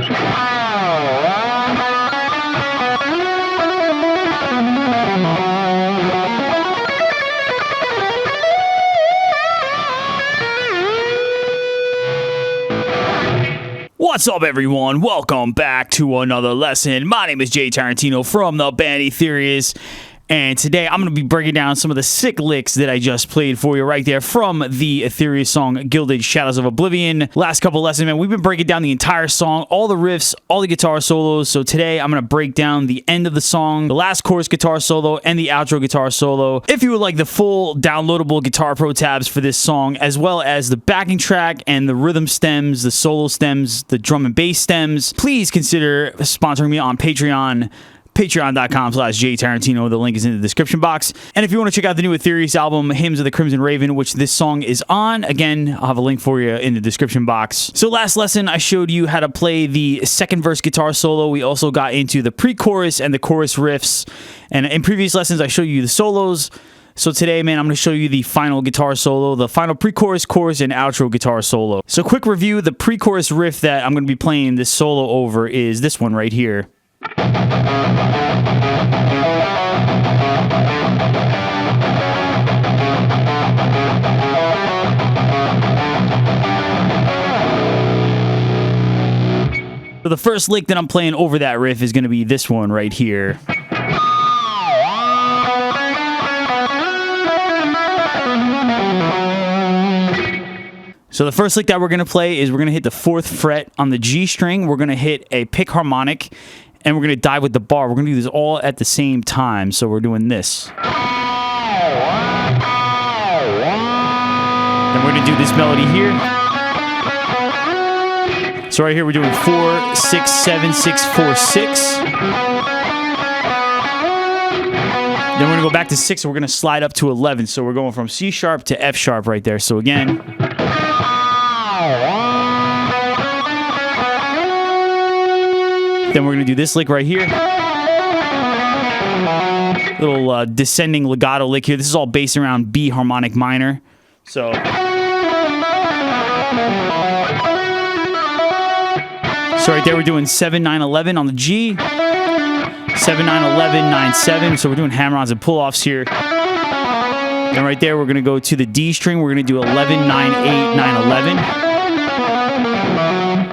What's up, everyone? Welcome back to another lesson. My name is Jay Tarantino from the band Etherius, and today I'm going to be breaking down some of the sick licks that I just played for you right there from the etherius song Gilded Shadows of Oblivion. Last couple lessons, man, we've been breaking down the entire song, all the riffs, all the guitar solos. So today I'm going to break down the end of the song, the last chorus guitar solo, and the outro guitar solo. If you would like the full downloadable Guitar Pro tabs for this song, as well as the backing track and the rhythm stems, the solo stems, the drum and bass stems, please consider sponsoring me on Patreon. Patreon.com/JTarantino. The link is in the description box. And if you want to check out the new Etherius album, Hymns of the Crimson Raven, which this song is on, again, I'll have a link for you in the description box. So last lesson, I showed you how to play the second verse guitar solo. We also got into the pre-chorus and the chorus riffs. And in previous lessons, I showed you the solos. So today, man, I'm going to show you the final guitar solo, the final pre-chorus, chorus, and outro guitar solo. So quick review, the pre-chorus riff that I'm going to be playing this solo over is this one right here. So the first lick that I'm playing over that riff is going to be this one right here. So the first lick that we're going to play is we're going to hit the 4th fret on the G string. We're going to hit a pick harmonic, and we're going to dive with the bar. We're going to do this all at the same time. So we're doing this. Then we're going to do this melody here. So right here we're doing 4, 6, 7, 6, 4, 6. Then we're going to go back to 6, and we're going to slide up to 11. So we're going from C sharp to F sharp right there. So again. Then we're going to do this lick right here. Little descending legato lick here. This is all based around B harmonic minor. So right there we're doing 7, 9, 11 on the G. 7, 9, 11, 9, 7. So we're doing hammer-ons and pull-offs here. And right there we're going to go to the D string. We're going to do 11, 9, 8, 9, 11.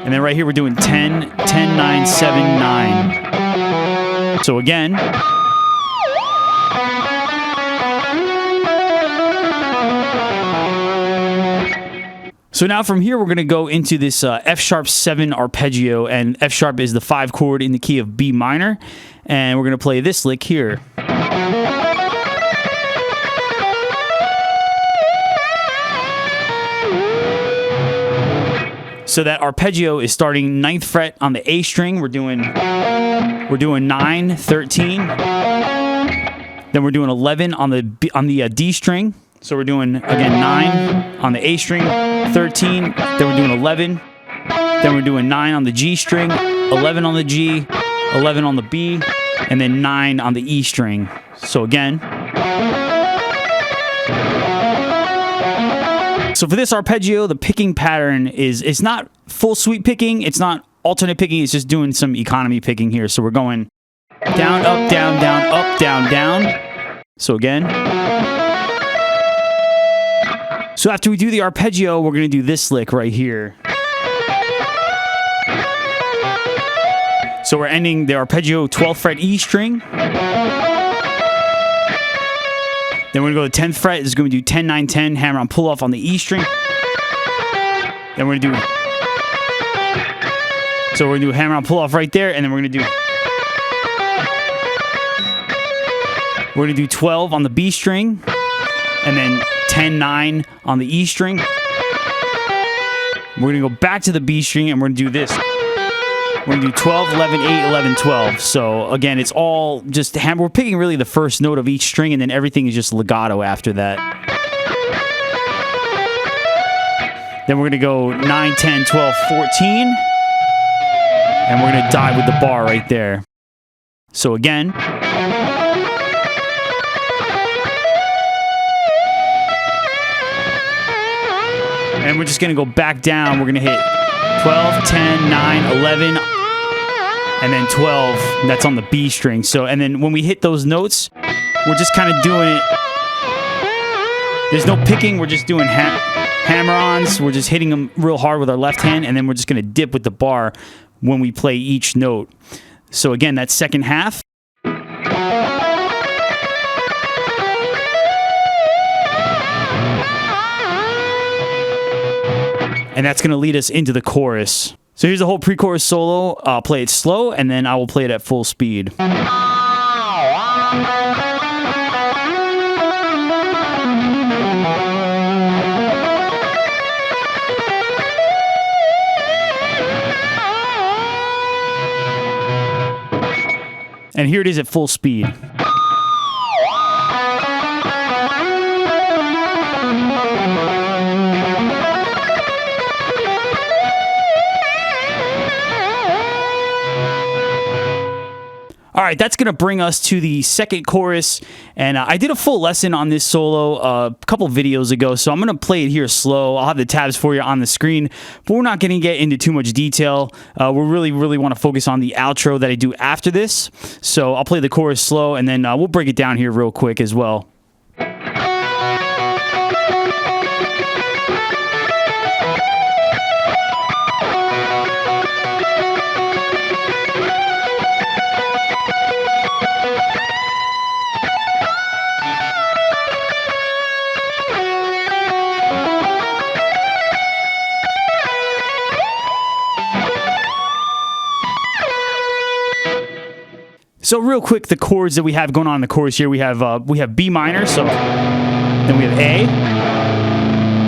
And then right here we're doing 10, 10, 9, 7, 9. So again. So now from here we're going to go into this F sharp 7 arpeggio, and F sharp is the 5 chord in the key of B minor, and we're going to play this lick here. So that arpeggio is starting 9th fret on the A string. We're doing 9, 13. Then we're doing 11 on the D string. So we're doing again 9 on the A string, 13. Then we're doing 11. Then we're doing 9 on the G string, 11 on the G, 11 on the B, and then 9 on the E string. So again. So for this arpeggio, the picking pattern it's not full sweep picking, it's not alternate picking, it's just doing some economy picking here. So we're going down, up, down, down, up, down, down. So again. So after we do the arpeggio, we're going to do this lick right here. So we're ending the arpeggio 12th fret E string. Then we're going to go to 10th fret. This is going to do 10, 9, 10, hammer on pull off on the E string. Then we're going to do... So we're going to do a hammer on pull off right there, and then we're going to do... We're going to do 12 on the B string, and then 10, 9 on the E string. We're going to go back to the B string, and we're going to do this. We're going to do 12, 11, 8, 11, 12. So, again, it's all just hammer. We're picking really the first note of each string, and then everything is just legato after that. Then we're going to go 9, 10, 12, 14. And we're going to dive with the bar right there. So, again. And we're just going to go back down. We're going to hit 12, 10, 9, 11 and then 12, that's on the B string. So, and then when we hit those notes, we're just kind of doing it. There's no picking. We're just doing hammer-ons. We're just hitting them real hard with our left hand, and then we're just going to dip with the bar when we play each note. So again, that second half. And that's going to lead us into the chorus. So here's the whole pre-chorus solo. I'll play it slow, and then I will play it at full speed. And here it is at full speed. All right, that's going to bring us to the second chorus, and I did a full lesson on this solo a couple videos ago, so I'm going to play it here slow. I'll have the tabs for you on the screen, but we're not going to get into too much detail. We really want to focus on the outro that I do after this, so I'll play the chorus slow, and then we'll break it down here real quick as well. So real quick, the chords that we have going on in the chorus here, we have B minor, so then we have A,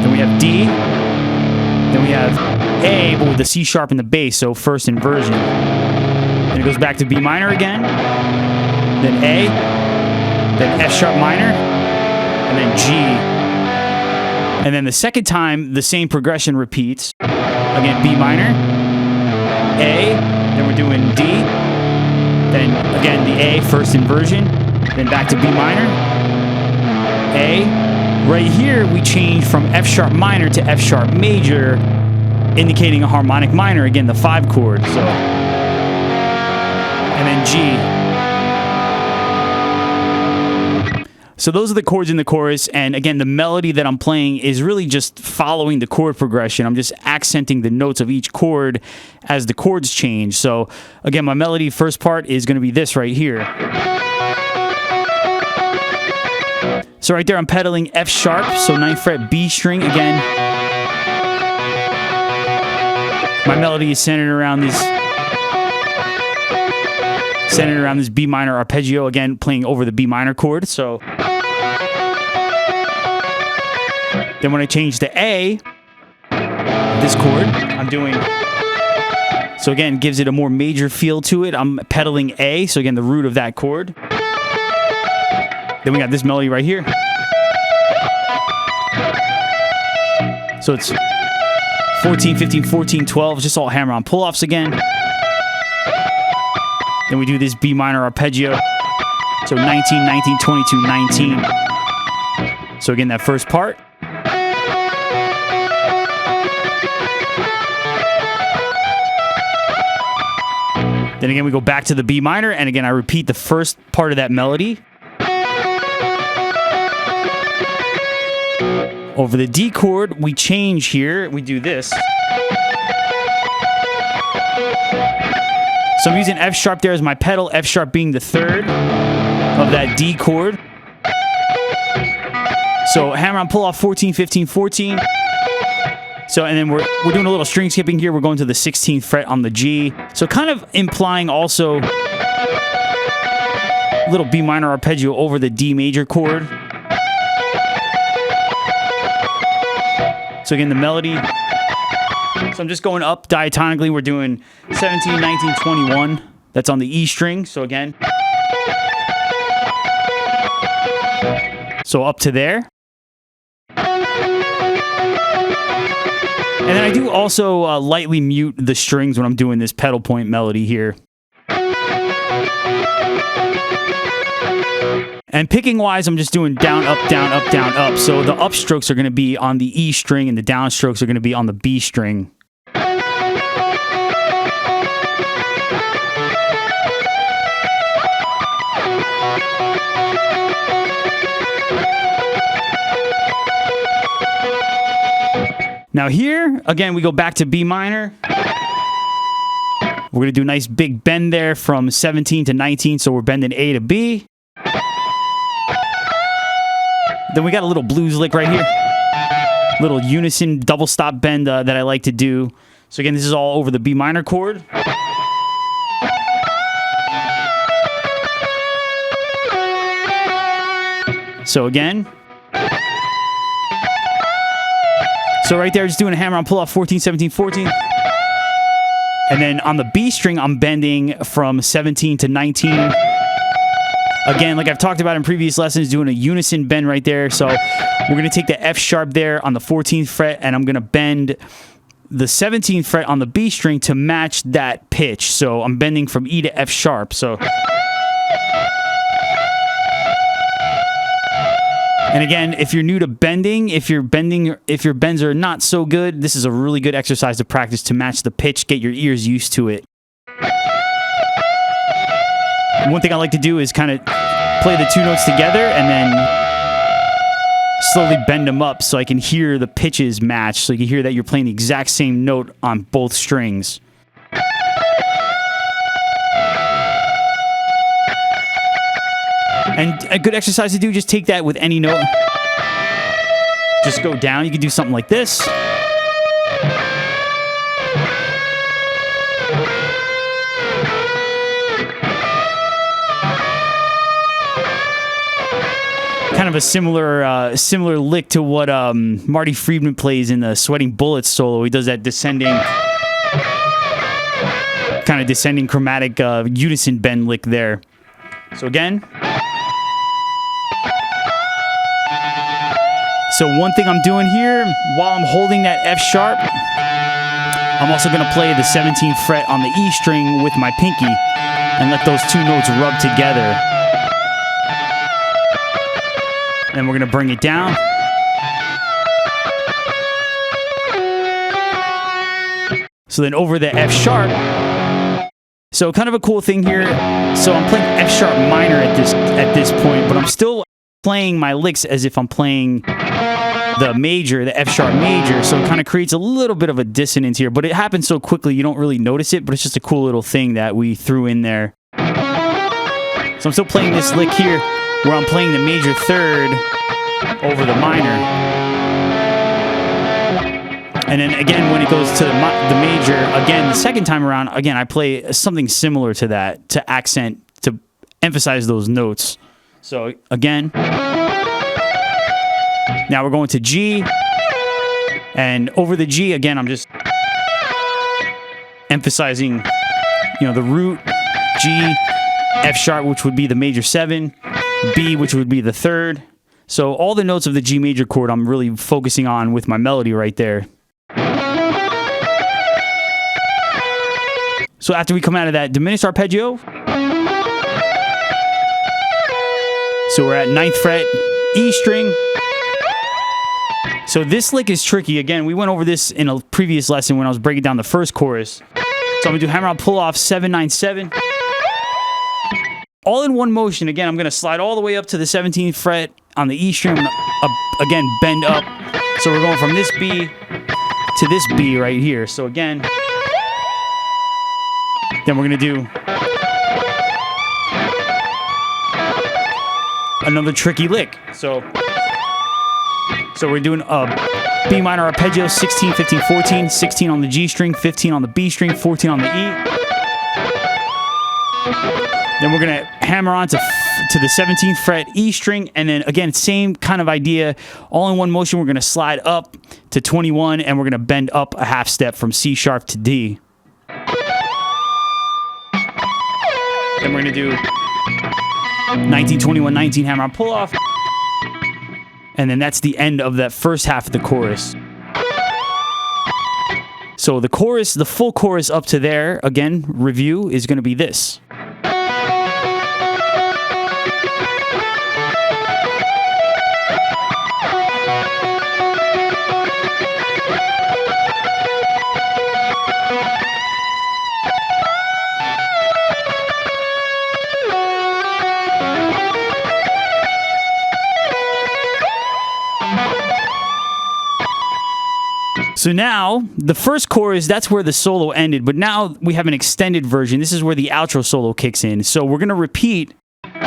then we have D, then we have A, but with the C sharp in the bass, so first inversion. Then it goes back to B minor again, then A, then F sharp minor, and then G. And then the second time, the same progression repeats. Again, B minor, A, then we're doing D, then again the A, first inversion, then back to B minor, A. Right here we change from F sharp minor to F sharp major, indicating a harmonic minor, again the 5 chord, so. And then G. So those are the chords in the chorus, and again, the melody that I'm playing is really just following the chord progression. I'm just accenting the notes of each chord as the chords change. So again, my melody first part is going to be this right here. So right there, I'm pedaling F sharp, so 9th fret B string again. My melody is centered around this B minor arpeggio, again playing over the B minor chord. So then when I change to A, this chord, I'm doing, so again, gives it a more major feel to it. I'm pedaling A, so again, the root of that chord. Then we got this melody right here. So it's 14, 15, 14, 12, just all hammer-on pull-offs again. Then we do this B minor arpeggio. So 19, 19, 22, 19. So again, that first part. Then again, we go back to the B minor, and again, I repeat the first part of that melody. Over the D chord, we change here. We do this. So I'm using F sharp there as my pedal, F sharp being the 3rd of that D chord. So hammer on pull off 14, 15, 14. So, and then we're doing a little string skipping here. We're going to the 16th fret on the G. So kind of implying also a little B minor arpeggio over the D major chord. So again, the melody. So I'm just going up diatonically. We're doing 17, 19, 21. That's on the E string. So again. So up to there. And then I do also lightly mute the strings when I'm doing this pedal point melody here. And picking wise, I'm just doing down, up, down, up, down, up. So the upstrokes are going to be on the E string and the downstrokes are going to be on the B string. Now here, again, we go back to B minor. We're going to do a nice big bend there from 17 to 19, so we're bending A to B. Then we got a little blues lick right here. Little unison double stop bend that I like to do. So again, this is all over the B minor chord. So again. So right there, just doing a hammer on pull off 14, 17, 14. And then on the B string, I'm bending from 17 to 19. Again, like I've talked about in previous lessons, doing a unison bend right there. So we're going to take the F sharp there on the 14th fret, and I'm going to bend the 17th fret on the B string to match that pitch. So I'm bending from E to F sharp. So, and again, if you're new to bending, if your bends are not so good, this is a really good exercise to practice to match the pitch, get your ears used to it. One thing I like to do is kind of play the two notes together and then slowly bend them up so I can hear the pitches match, so you can hear that you're playing the exact same note on both strings. And a good exercise to do, just take that with any note. Just go down. You can do something like this. Kind of a similar lick to what Marty Friedman plays in the Sweating Bullets solo. He does that descending chromatic unison bend lick there. So again. So one thing I'm doing here, while I'm holding that F sharp, I'm also going to play the 17th fret on the E string with my pinky and let those two notes rub together. Then we're going to bring it down. So then over the F sharp. So kind of a cool thing here. So I'm playing F sharp minor at this point, but I'm still playing my licks as if I'm playing the major, the F sharp major. So it kind of creates a little bit of a dissonance here, but it happens so quickly you don't really notice it, but it's just a cool little thing that we threw in there. So I'm still playing this lick here where I'm playing the major third over the minor. And then again, when it goes to the major, again, the second time around, again, I play something similar to that, to accent, to emphasize those notes. So again, now we're going to G, and over the G, again, I'm just emphasizing, the root, G, F sharp, which would be the major 7, B, which would be the third. So all the notes of the G major chord, I'm really focusing on with my melody right there. So after we come out of that diminished arpeggio, so we're at 9th fret, E string. So this lick is tricky. Again, we went over this in a previous lesson when I was breaking down the first chorus. So I'm going to do hammer out pull off 7, 9, 7. All in one motion. Again, I'm going to slide all the way up to the 17th fret on the E string. Again, bend up. So we're going from this B to this B right here. So again, then we're going to do another tricky lick. So we're doing a B minor arpeggio, 16, 15, 14, 16 on the G string, 15 on the B string, 14 on the E. Then we're going to hammer on to the 17th fret E string, and then again, same kind of idea. All in one motion, we're going to slide up to 21, and we're going to bend up a half step from C sharp to D. Then we're going to do 19, 21, 19 hammer on pull off. And then that's the end of that first half of the chorus. So the chorus, the full chorus up to there, again, review, is going to be this. So now, the first chorus, that's where the solo ended, but now we have an extended version. This is where the outro solo kicks in. So we're going to repeat. We're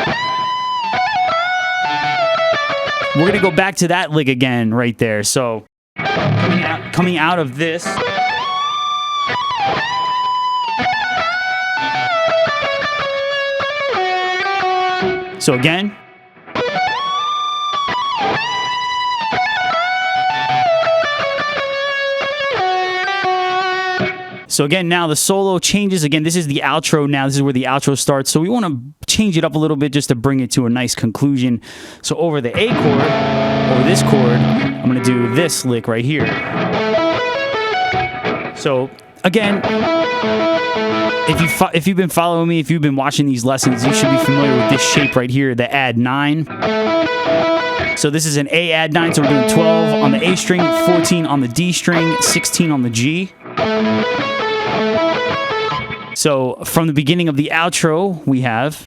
going to go back to that lick again right there. So coming out of this. So again. So again, now the solo changes. Again, this is the outro now. This is where the outro starts. So we want to change it up a little bit just to bring it to a nice conclusion. So over the A chord, or this chord, I'm going to do this lick right here. So again, if you've been following me, if you've been watching these lessons, you should be familiar with this shape right here, the add 9. So this is an A add 9, so we're doing 12 on the A string, 14 on the D string, 16 on the G. So from the beginning of the outro, we have.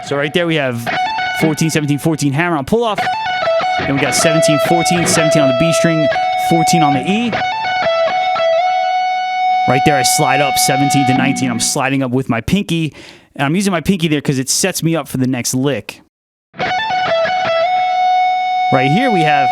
So right there we have 14, 17, 14 hammer on pull off. Then we got 17, 14, 17 on the B string, 14 on the E. Right there I slide up 17 to 19. I'm sliding up with my pinky. And I'm using my pinky there because it sets me up for the next lick. Right here we have.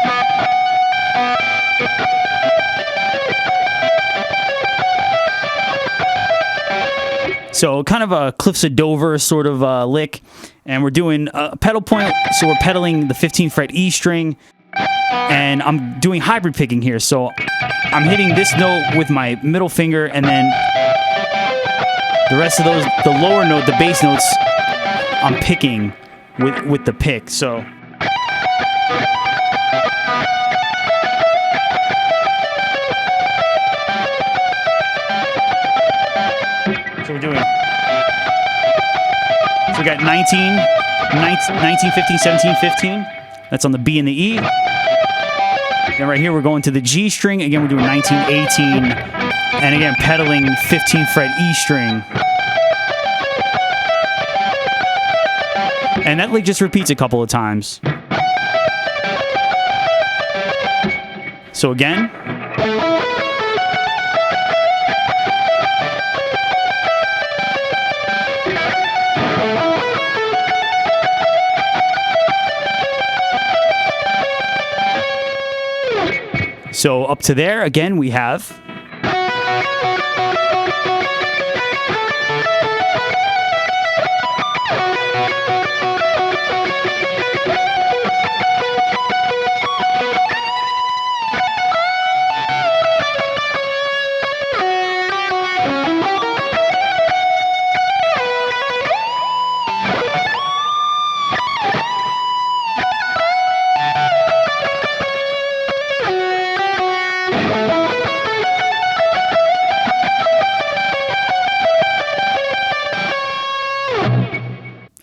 So kind of a Cliffs of Dover sort of lick. And we're doing a pedal point. So we're pedaling the 15th fret E string. And I'm doing hybrid picking here. So I'm hitting this note with my middle finger. And then the rest of those, the lower note, the bass notes, I'm picking with the pick. So. So we're doing. So we got 19, 15, 17, 15. That's on the B and the E. Then right here we're going to the G string. Again, we're doing 19, 18. And again, pedaling 15th fret E string. And that lick just repeats a couple of times. So again. So up to there, again, we have.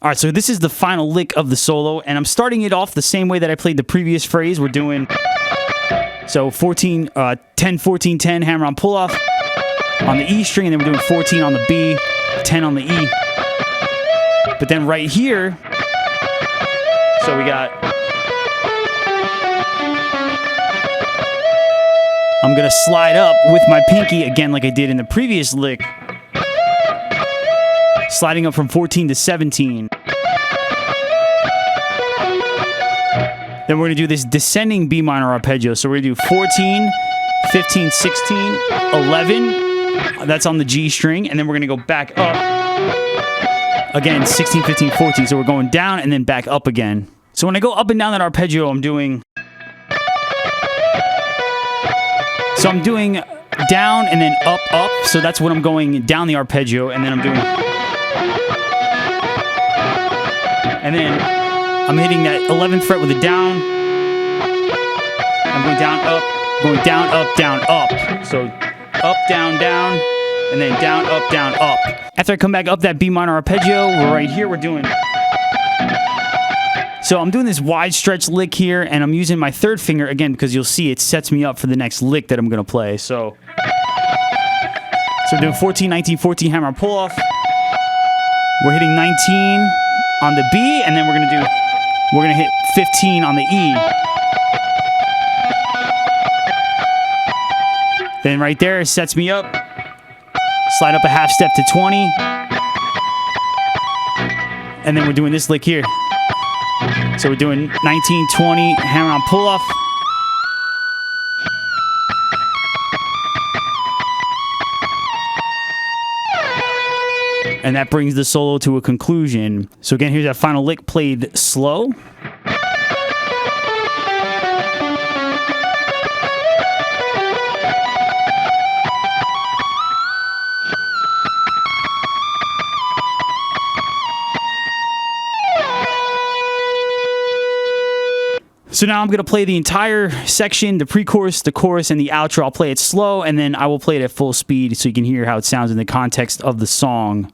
All right, so this is the final lick of the solo, and I'm starting it off the same way that I played the previous phrase. We're doing, so 10, 14, 10, hammer on pull-off on the E string, and then we're doing 14 on the B, 10 on the E. But then right here, so we got, I'm going to slide up with my pinky, again like I did in the previous lick, sliding up from 14 to 17. Then we're going to do this descending B minor arpeggio. So we're going to do 14, 15, 16, 11. That's on the G string. And then we're going to go back up. Again, 16, 15, 14. So we're going down and then back up again. So when I go up and down that arpeggio, I'm doing... So I'm doing down and then up, up. So that's when I'm going down the arpeggio. And then I'm doing... And then I'm hitting that 11th fret with a down. I'm going down, up, down, up. So up, down, down, and then down, up. After I come back up that B minor arpeggio, we're right here, we're doing... So I'm doing this wide stretch lick here, and I'm using my third finger, again, because you'll see it sets me up for the next lick that I'm going to play. So we're doing 14, 19, 14, hammer on pull-off. We're hitting 19 on the B, and then we're gonna hit 15 on the E. Then right there, it sets me up. Slide up a half step to 20. And then we're doing this lick here. So we're doing 19, 20, hammer on pull off. And that brings the solo to a conclusion. So again, here's that final lick played slow. So now I'm going to play the entire section, the pre-chorus, the chorus, and the outro. I'll play it slow, and then I will play it at full speed so you can hear how it sounds in the context of the song.